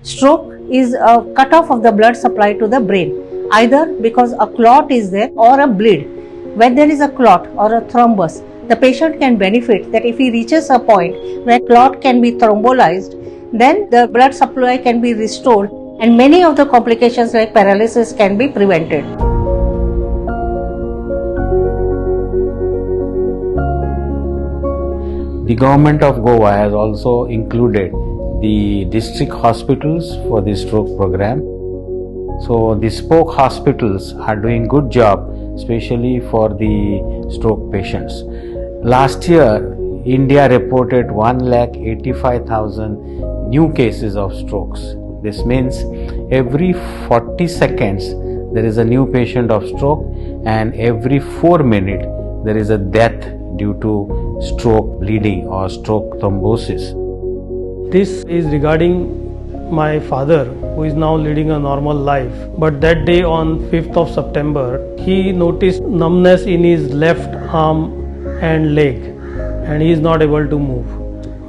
Stroke is a cutoff of the blood supply to the brain, either because a clot is there or a bleed. When there is a clot or a thrombus, the patient can benefit that if he reaches a point where clot can be thrombolized, then the blood supply can be restored and many of the complications like paralysis can be prevented. The government of Goa has also included the district hospitals for the stroke program. So the spoke hospitals are doing good job, especially for the stroke patients. Last year, India reported 1,85,000 new cases of strokes. This means every 40 seconds there is a new patient of stroke, and every 4 minutes there is a death due to stroke bleeding or stroke thrombosis. This is regarding my father, who is now leading a normal life. But that day on 5th of September, he noticed numbness in his left arm and leg, and he is not able to move.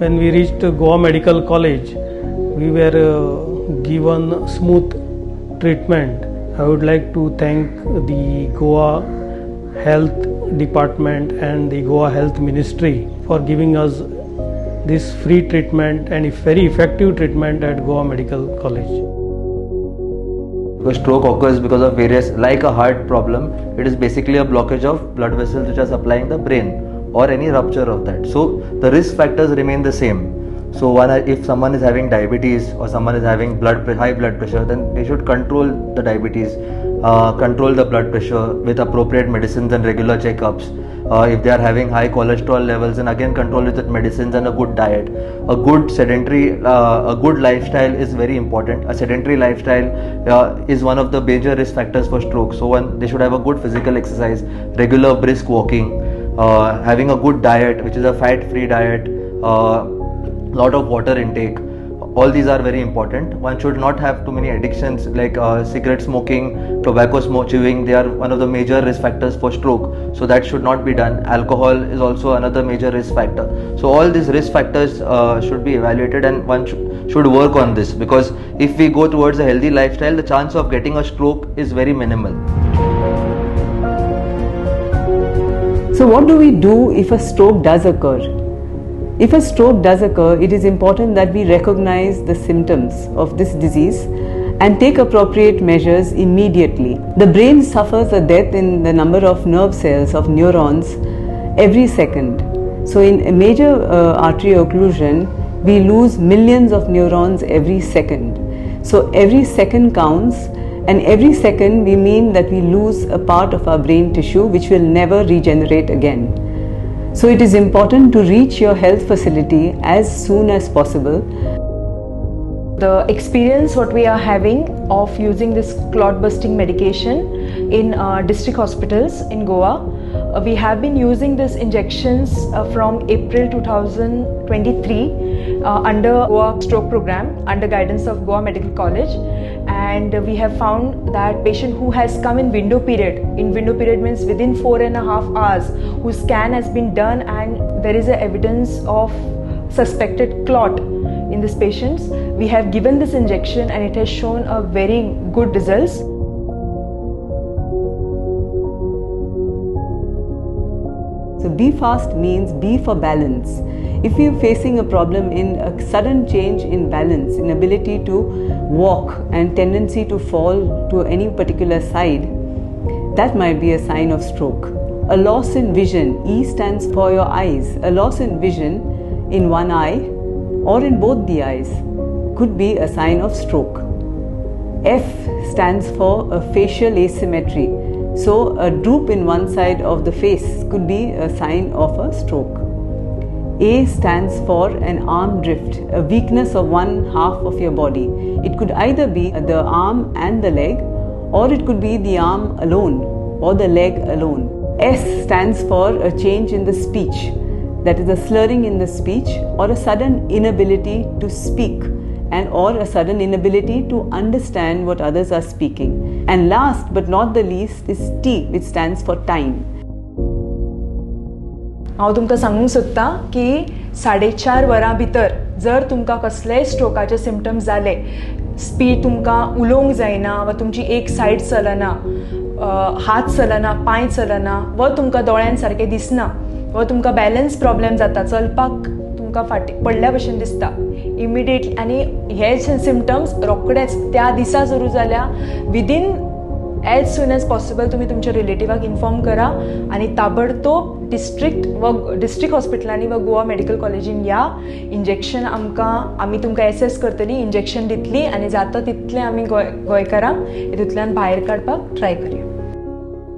When we reached Goa Medical College, we were given smooth treatment. I would like to thank the Goa Health Department and the Goa Health Ministry for giving us this free treatment and very effective treatment at Goa Medical College. Because stroke occurs because of various, like a heart problem, it is basically a blockage of blood vessels which are supplying the brain or any rupture of that. So the risk factors remain the same. So if someone is having diabetes or someone is having high blood pressure, then they should control the diabetes, control the blood pressure with appropriate medicines and regular checkups. If they are having high cholesterol levels, and again control it with medicines and a good diet. A good lifestyle is very important. A sedentary lifestyle is one of the major risk factors for stroke. So they should have a good physical exercise, regular brisk walking, having a good diet, which is a fat-free diet, lot of water intake. All these are very important. One should not have too many addictions like cigarette smoking, tobacco chewing. They are one of the major risk factors for stroke. So that should not be done. Alcohol is also another major risk factor. So all these risk factors should be evaluated, and one should work on this, because if we go towards a healthy lifestyle, the chance of getting a stroke is very minimal. So what do we do if a stroke does occur? If a stroke does occur, it is important that we recognize the symptoms of this disease and take appropriate measures immediately. The brain suffers a death in the number of nerve cells, of neurons, every second. So in a major artery occlusion, we lose millions of neurons every second. So every second counts, and every second we mean that we lose a part of our brain tissue which will never regenerate again. So it is important to reach your health facility as soon as possible. The experience what we are having of using this clot busting medication in district hospitals in Goa, we have been using these injections from April 2023 under Goa stroke program under guidance of Goa Medical College, and we have found that patient who has come in window period means within 4.5 hours, whose scan has been done and there is a evidence of suspected clot in these patients, we have given this injection and it has shown a very good results. So be fast means be for balance. If you're facing a problem in a sudden change in balance, in ability to walk and tendency to fall to any particular side, that might be a sign of stroke. A loss in vision, E stands for your eyes. A loss in vision in one eye or in both the eyes could be a sign of stroke. F stands for a facial asymmetry. So a droop in one side of the face could be a sign of a stroke. A stands for an arm drift, a weakness of one half of your body. It could either be the arm and the leg, or it could be the arm alone or the leg alone. S stands for a change in the speech, that is a slurring in the speech or a sudden inability to speak and or a sudden inability to understand what others are speaking. And last but not the least is T, which stands for time. हांव तुमकां सांगूंक सोदतां की 4.5 वरां भितर जर तुमकां कसलेय स्ट्रोकाचे सिम्पटम्स जाले, स्पीड तुमकां उलोवंक जायना वा तुमची एक सायड चलना, हात चलना, पांय चलना, वा तुमकां दोळ्यान सारकें दिसना, वा तुमकां बॅलन्स प्रॉब्लेम जाता, चलपाक तुमकां फाटी पडल्या भशेन दिसता इमिडिएटली, आनी हे सिमटम्स रोखडेच त्या दिसा सुरू जाल्या within as soon as possible तुमी तुमच्या रिलेटिवाक इन्फॉर्म करा आनी ताबडतोब डिस्ट्रिक्ट हॉस्पिटलांनी वा गोवा मेडिकल कॉलेजीन या. इंजेक्शन आमी तुमकां एसेस करतली, इंजेक्शन दितली आनी जाता तितलें आमी गोंयकारांक हितूंतल्यान भायर काडपाक ट्राय करया.